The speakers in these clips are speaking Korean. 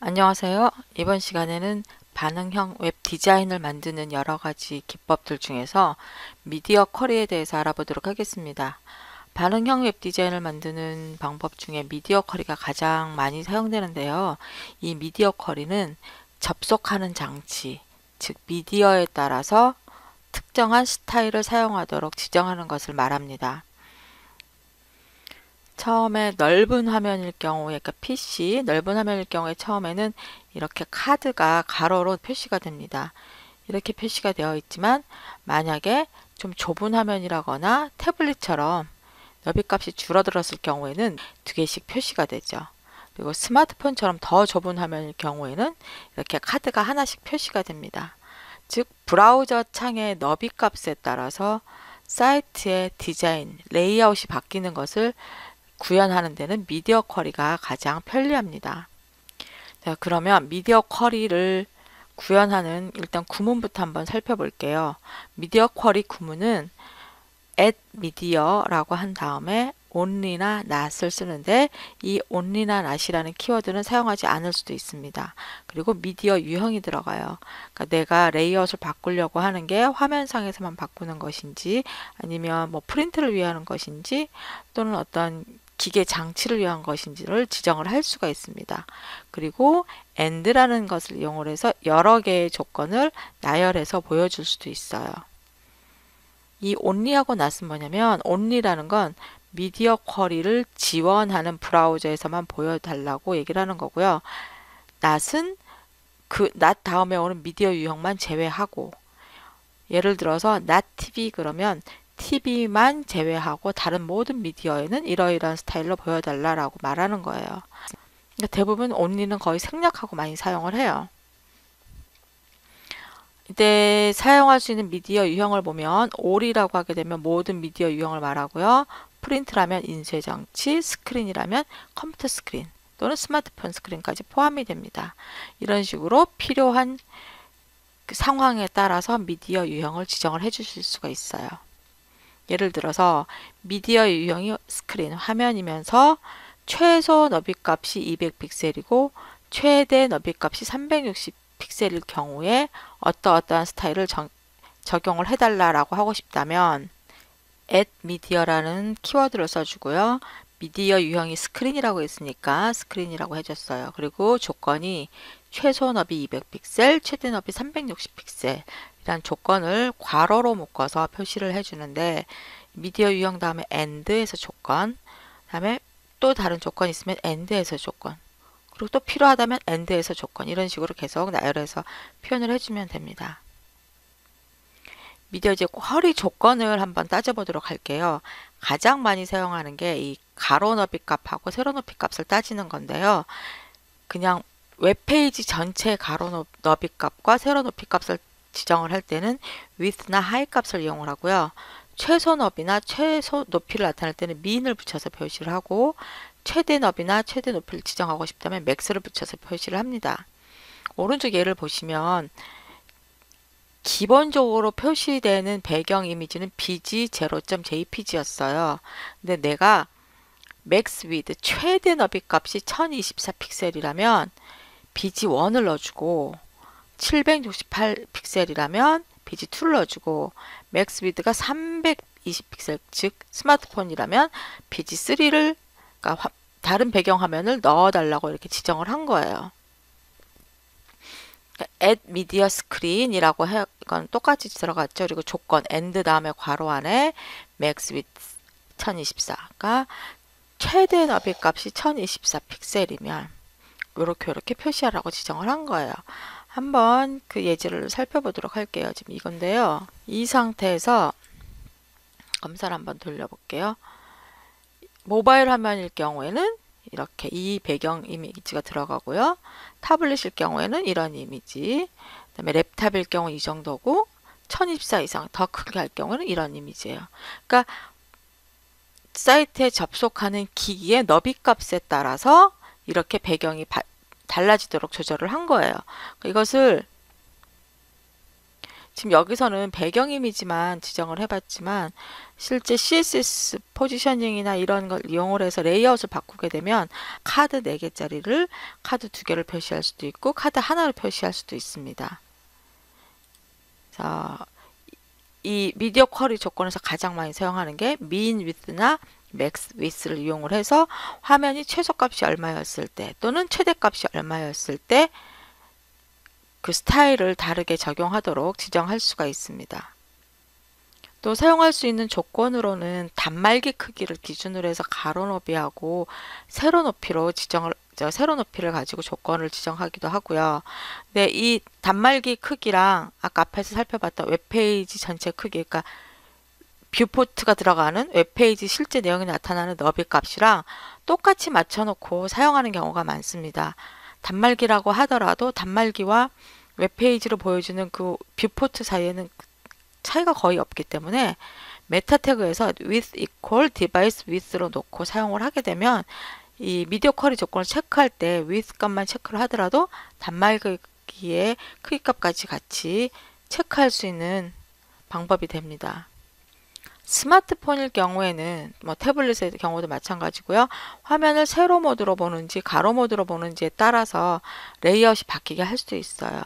안녕하세요. 이번 시간에는 반응형 웹 디자인을 만드는 여러 가지 기법들 중에서 미디어 쿼리에 대해서 알아보도록 하겠습니다. 반응형 웹 디자인을 만드는 방법 중에 미디어 쿼리가 가장 많이 사용되는데요. 이 미디어 쿼리는 접속하는 장치, 즉 미디어에 따라서 특정한 스타일을 사용하도록 지정하는 것을 말합니다. 처음에 넓은 화면일 경우에, 그러니까 PC 넓은 화면일 경우에 처음에는 이렇게 카드가 가로로 표시가 됩니다. 이렇게 표시가 되어 있지만 만약에 좀 좁은 화면이라거나 태블릿처럼 너비값이 줄어들었을 경우에는 두 개씩 표시가 되죠. 그리고 스마트폰처럼 더 좁은 화면일 경우에는 이렇게 카드가 하나씩 표시가 됩니다. 즉 브라우저 창의 너비값에 따라서 사이트의 디자인, 레이아웃이 바뀌는 것을 구현하는 데는 미디어 쿼리가 가장 편리합니다. 자, 그러면 미디어 쿼리를 구현하는 일단 구문부터 한번 살펴볼게요. 미디어 쿼리 구문은 add media라고 한 다음에 only나 not을 쓰는데 이 only나 not이라는 키워드는 사용하지 않을 수도 있습니다. 그리고 미디어 유형이 들어가요. 그러니까 내가 레이아웃을 바꾸려고 하는 게 화면상에서만 바꾸는 것인지 아니면 뭐 프린트를 위한 것인지 또는 어떤 기계 장치를 위한 것인지를 지정을 할 수가 있습니다. 그리고 AND라는 것을 이용을 해서 여러 개의 조건을 나열해서 보여줄 수도 있어요. 이 only하고 not은 뭐냐면 only라는 건 미디어 쿼리를 지원하는 브라우저에서만 보여달라고 얘기를 하는 거고요. not은 그 not 다음에 오는 미디어 유형만 제외하고, 예를 들어서 not TV 그러면 TV만 제외하고 다른 모든 미디어에는 이러이러한 스타일로 보여달라라고 말하는 거예요. 그러니까 대부분 only는 거의 생략하고 많이 사용을 해요. 이때 사용할 수 있는 미디어 유형을 보면 all이라고 하게 되면 모든 미디어 유형을 말하고요. 프린트라면 인쇄 장치, 스크린이라면 컴퓨터 스크린 또는 스마트폰 스크린까지 포함이 됩니다. 이런 식으로 필요한 그 상황에 따라서 미디어 유형을 지정을 해 주실 수가 있어요. 예를 들어서 미디어 유형이 스크린, 화면이면서 최소 너비값이 200픽셀이고 최대 너비값이 360픽셀일 경우에 어떠한 스타일을 적용을 해달라고 하고 싶다면 add media라는 키워드를 써주고요. 미디어 유형이 스크린이라고 했으니까 스크린이라고 해줬어요. 그리고 조건이 최소 너비 200픽셀, 최대 너비 360픽셀 이란 조건을 괄호로 묶어서 표시를 해주는데, 미디어 유형 다음에 AND에서 조건, 다음에 또 다른 조건이 있으면 AND에서 조건, 그리고 또 필요하다면 AND에서 조건, 이런 식으로 계속 나열해서 표현을 해주면 됩니다. 미디어 이제 쿼리 조건을 한번 따져보도록 할게요. 가장 많이 사용하는 게 이 가로 너비 값하고 세로 높이 값을 따지는 건데요. 그냥 웹페이지 전체 가로 너비 값과 세로 높이 값을 지정을 할 때는 width나 high 값을 이용을 하고요. 최소 너비나 최소 높이를 나타낼 때는 min을 붙여서 표시를 하고, 최대 너비나 최대 높이를 지정하고 싶다면 max를 붙여서 표시를 합니다. 오른쪽 예를 보시면 기본적으로 표시되는 배경 이미지는 bg0.jpg였어요. 근데 내가 max width 최대 너비 값이 1024픽셀이라면 bg1을 넣어주고, 768픽셀이라면 bg2를 넣어주고, 맥스 위드가 320픽셀, 즉 스마트폰이라면 bg3를, 그러니까 다른 배경 화면을 넣어달라고 이렇게 지정을 한 거예요. add media screen이라고 건 똑같이 들어갔죠. 그리고 조건 and 다음에 괄호 안에 max width 1024가 최대 너비 값이 1024픽셀이면 이렇게 표시하라고 지정을 한 거예요. 한번 그 예제를 살펴보도록 할게요. 지금 이건데요. 이 상태에서 검사를 한번 돌려볼게요. 모바일 화면일 경우에는 이렇게 이 배경 이미지가 들어가고요. 타블릿일 경우에는 이런 이미지, 그 다음에 랩탑일 경우 이 정도고, 1024 이상 더 크게 할 경우는 이런 이미지예요. 그러니까 사이트에 접속하는 기기의 너비 값에 따라서 이렇게 배경이 달라지도록 조절을 한 거예요. 이것을 지금 여기서는 배경 이미지만 지정을 해봤지만 실제 CSS 포지셔닝이나 이런 걸 이용을 해서 레이아웃을 바꾸게 되면 카드 4개짜리를 카드 2개를 표시할 수도 있고 카드 하나를 표시할 수도 있습니다. 자, 이 미디어 쿼리 조건에서 가장 많이 사용하는 게 min width나 max width를 이용을 해서 화면이 최소값이 얼마였을 때 또는 최대값이 얼마였을 때 그 스타일을 다르게 적용하도록 지정할 수가 있습니다. 또 사용할 수 있는 조건으로는 단말기 크기를 기준으로 해서 가로 높이하고 세로 높이로 세로 높이를 가지고 조건을 지정하기도 하고요. 네, 이 단말기 크기랑 아까 앞에서 살펴봤던 웹페이지 전체 크기, 그러니까 뷰포트가 들어가는 웹페이지 실제 내용이 나타나는 너비 값이랑 똑같이 맞춰놓고 사용하는 경우가 많습니다. 단말기라고 하더라도 단말기와 웹페이지로 보여주는 그 뷰포트 사이에는 차이가 거의 없기 때문에 메타 태그에서 with equal device width로 놓고 사용을 하게 되면 이 미디어 쿼리 조건을 체크할 때 with 값만 체크를 하더라도 단말기의 크기 값까지 같이 체크할 수 있는 방법이 됩니다. 스마트폰일 경우에는 태블릿의 경우도 마찬가지고요. 화면을 세로 모드로 보는지 가로 모드로 보는지에 따라서 레이아웃이 바뀌게 할 수도 있어요.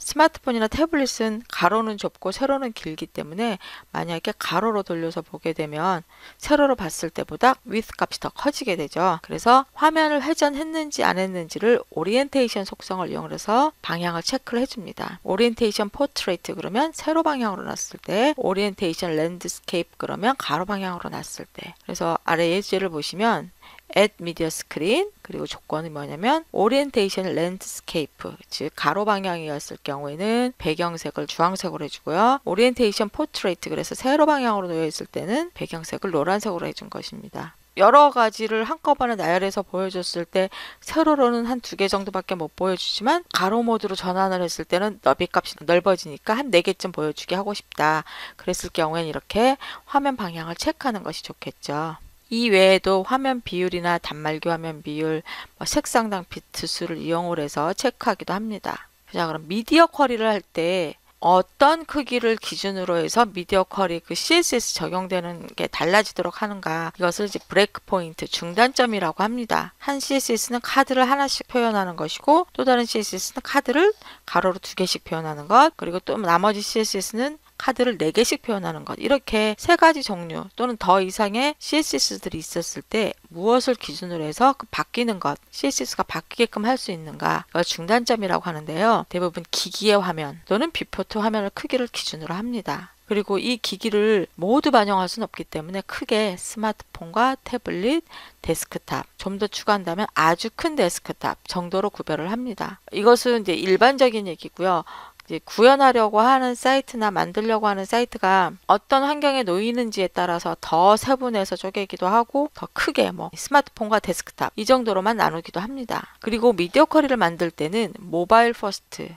스마트폰이나 태블릿은 가로는 좁고 세로는 길기 때문에 만약에 가로로 돌려서 보게 되면 세로로 봤을 때보다 width 값이 더 커지게 되죠. 그래서 화면을 회전했는지 안 했는지를 오리엔테이션 속성을 이용해서 방향을 체크를 해줍니다. 오리엔테이션 포트레이트 그러면 세로 방향으로 놨을 때, 오리엔테이션 랜드스케이프 그러면 가로 방향으로 놨을 때. 그래서 아래 예제를 보시면 Add Media Screen 그리고 조건이 뭐냐면 Orientation Landscape 즉 가로 방향이었을 경우에는 배경색을 주황색으로 해주고요. Orientation Portrait 그래서 세로 방향으로 놓여 있을 때는 배경색을 노란색으로 해준 것입니다. 여러 가지를 한꺼번에 나열해서 보여줬을 때 세로로는 한 2개 정도밖에 못 보여주지만 가로 모드로 전환을 했을 때는 너비값이 넓어지니까 한 4개쯤 보여주게 하고 싶다. 그랬을 경우에는 이렇게 화면 방향을 체크하는 것이 좋겠죠. 이 외에도 화면 비율이나 단말기 화면 비율, 색상당 비트 수를 이용을 해서 체크하기도 합니다. 자, 그럼 미디어 쿼리를 할 때 어떤 크기를 기준으로 해서 미디어 쿼리 그 CSS 적용되는 게 달라지도록 하는가, 이것을 이제 브레이크 포인트, 중단점이라고 합니다. 한 CSS는 카드를 하나씩 표현하는 것이고 또 다른 CSS는 카드를 가로로 2개씩 표현하는 것, 그리고 또 나머지 CSS는 카드를 4개씩 표현하는 것, 이렇게 3가지 종류 또는 더 이상의 CSS들이 있었을 때 무엇을 기준으로 해서 그 바뀌는 것, CSS가 바뀌게끔 할 수 있는가, 이걸 중단점이라고 하는데요. 대부분 기기의 화면 또는 뷰포트 화면의 크기를 기준으로 합니다. 그리고 이 기기를 모두 반영할 수는 없기 때문에 크게 스마트폰과 태블릿, 데스크탑, 좀 더 추가한다면 아주 큰 데스크탑 정도로 구별을 합니다. 이것은 이제 일반적인 얘기고요. 이제 구현하려고 하는 사이트나 만들려고 하는 사이트가 어떤 환경에 놓이는지에 따라서 더 세분해서 쪼개기도 하고 더 크게 스마트폰과 데스크탑 이 정도로만 나누기도 합니다. 그리고 미디어 쿼리를 만들 때는 모바일 퍼스트,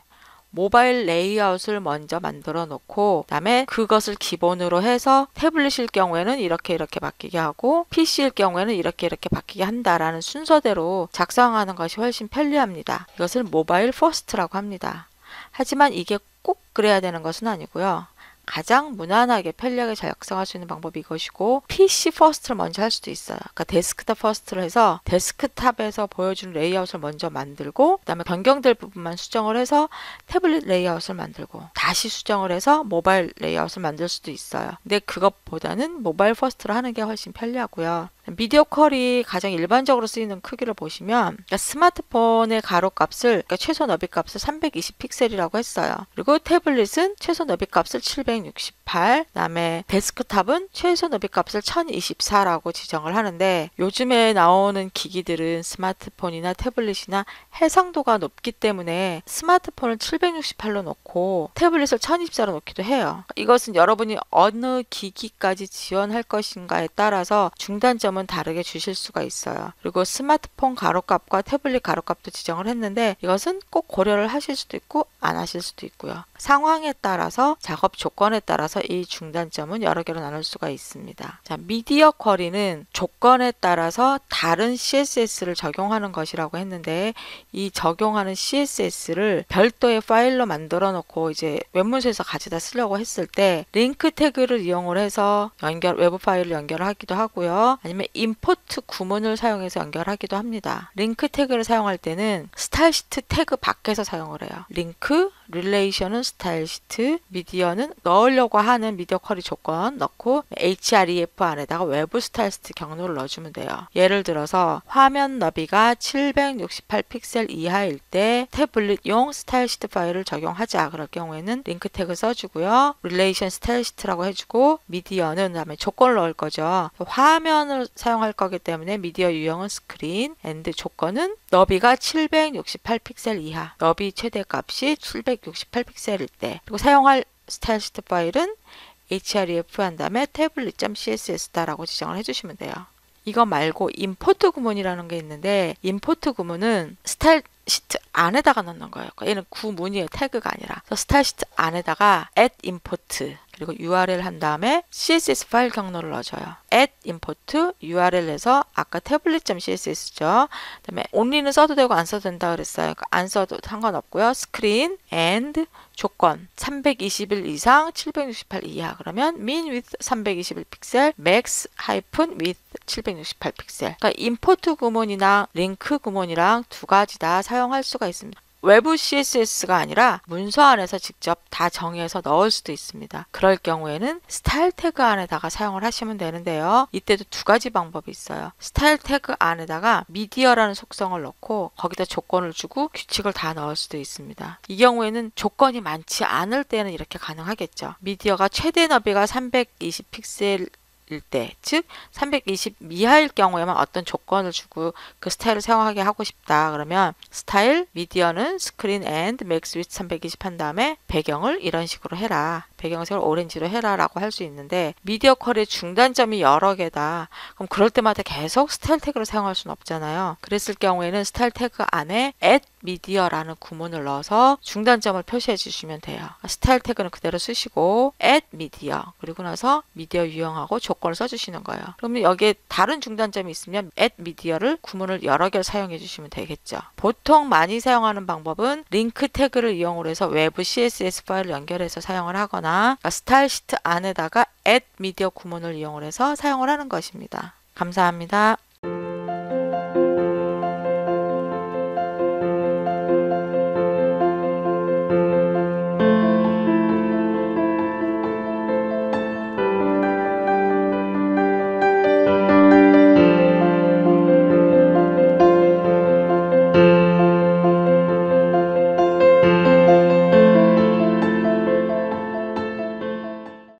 모바일 레이아웃을 먼저 만들어 놓고 그다음에 그것을 기본으로 해서 태블릿일 경우에는 이렇게 바뀌게 하고 PC일 경우에는 이렇게 바뀌게 한다라는 순서대로 작성하는 것이 훨씬 편리합니다. 이것을 모바일 퍼스트라고 합니다. 하지만 이게 꼭 그래야 되는 것은 아니고요. 가장 무난하게 편리하게 작성할 수 있는 방법이 이것이고 PC 퍼스트를 먼저 할 수도 있어요. 그러니까 데스크탑 퍼스트를 해서 데스크탑에서 보여주는 레이아웃을 먼저 만들고 그다음에 변경될 부분만 수정을 해서 태블릿 레이아웃을 만들고 다시 수정을 해서 모바일 레이아웃을 만들 수도 있어요. 근데 그것보다는 모바일 퍼스트를 하는 게 훨씬 편리하고요. 미디어 쿼리 가장 일반적으로 쓰이는 크기를 보시면 그러니까 스마트폰의 가로값을 그러니까 최소 너비값을 320 픽셀이라고 했어요. 그리고 태블릿은 최소 너비값을 768, 그다음에 데스크탑은 최소 너비값을 1024라고 지정을 하는데 요즘에 나오는 기기들은 스마트폰이나 태블릿이나 해상도가 높기 때문에 스마트폰을 768로 놓고 태블릿을 1024로 놓기도 해요. 이것은 여러분이 어느 기기까지 지원할 것인가에 따라서 중단점은 이름은 다르게 주실 수가 있어요. 그리고 스마트폰 가로값과 태블릿 가로값도 지정을 했는데 이것은 꼭 고려를 하실 수도 있고 안 하실 수도 있고요. 상황에 따라서 작업 조건에 따라서 이 중단점은 여러 개로 나눌 수가 있습니다. 자, 미디어 쿼리는 조건에 따라서 다른 CSS를 적용하는 것이라고 했는데 이 적용하는 CSS를 별도의 파일로 만들어 놓고 이제 웹문서에서 가져다 쓰려고 했을 때 링크 태그를 이용을 해서 외부 파일을 연결하기도 하고요. 아니면 임포트 구문을 사용해서 연결하기도 합니다. 링크 태그를 사용할 때는 스타일 시트 태그 밖에서 사용을 해요. 링크, 릴레이션은 스타일 시트, 미디어는 넣으려고 하는 미디어 쿼리 조건 넣고 href 안에다가 외부 스타일 시트 경로를 넣어주면 돼요. 예를 들어서 화면 너비가 768 픽셀 이하일 때 태블릿용 스타일 시트 파일을 적용하자. 그럴 경우에는 링크 태그 써주고요. 릴레이션 스타일 시트라고 해주고 미디어는 다음에 조건을 넣을 거죠. 화면을 사용할 거기 때문에 미디어 유형은 스크린, 엔드 조건은 너비가 768 픽셀 이하, 너비 최대값이 768 픽셀일 때, 그리고 사용할 스타일 시트 파일은 href 한 다음에 tablet.css다라고 지정을 해주시면 돼요. 이거 말고 임포트 구문이라는 게 있는데 임포트 구문은 스타일 시트 안에다가 넣는 거예요. 그러니까 얘는 구문이에요. 태그가 아니라. 그래서 스타일 시트 안에다가 add import 그리고 URL 한 다음에 CSS 파일 경로를 넣어줘요. add import URL에서 아까 tablet.css죠. 그다음에 only는 써도 되고 안 써도 된다 그랬어요. 그러니까 안 써도 상관없고요. screen and 조건 321 이상 768 이하 그러면 min width 321 픽셀 max hyphen width 768 픽셀. 그러니까 임포트 구문이나 링크 구문이랑 두 가지 다 사용할 수가 있습니다. 외부 CSS가 아니라 문서 안에서 직접 다 정의해서 넣을 수도 있습니다. 그럴 경우에는 스타일 태그 안에다가 사용을 하시면 되는데요. 이때도 두 가지 방법이 있어요. 스타일 태그 안에다가 미디어라는 속성을 넣고 거기다 조건을 주고 규칙을 다 넣을 수도 있습니다. 이 경우에는 조건이 많지 않을 때는 이렇게 가능하겠죠. 미디어가 최대 너비가 320 픽셀 일 때, 즉 320 이하일 경우에만 어떤 조건을 주고 그 스타일을 사용하게 하고 싶다. 그러면 스타일, 미디어는 스크린 앤드 맥스 위트 320 한 다음에 배경을 이런 식으로 해라. 배경색을 오렌지로 해라 라고 할 수 있는데 미디어 쿼리의 중단점이 여러 개다. 그럼 그럴 때마다 계속 스타일 태그를 사용할 수는 없잖아요. 그랬을 경우에는 스타일 태그 안에 add media라는 구문을 넣어서 중단점을 표시해 주시면 돼요. 스타일 태그는 그대로 쓰시고 add media 그리고 나서 미디어 유형하고 조건을 써주시는 거예요. 그러면 여기에 다른 중단점이 있으면 add media를 구문을 여러 개를 사용해 주시면 되겠죠. 보통 많이 사용하는 방법은 링크 태그를 이용으로 해서 외부 CSS 파일을 연결해서 사용을 하거나 스타일 시트 안에다가 add media 구문을 이용을 해서 사용을 하는 것입니다. 감사합니다.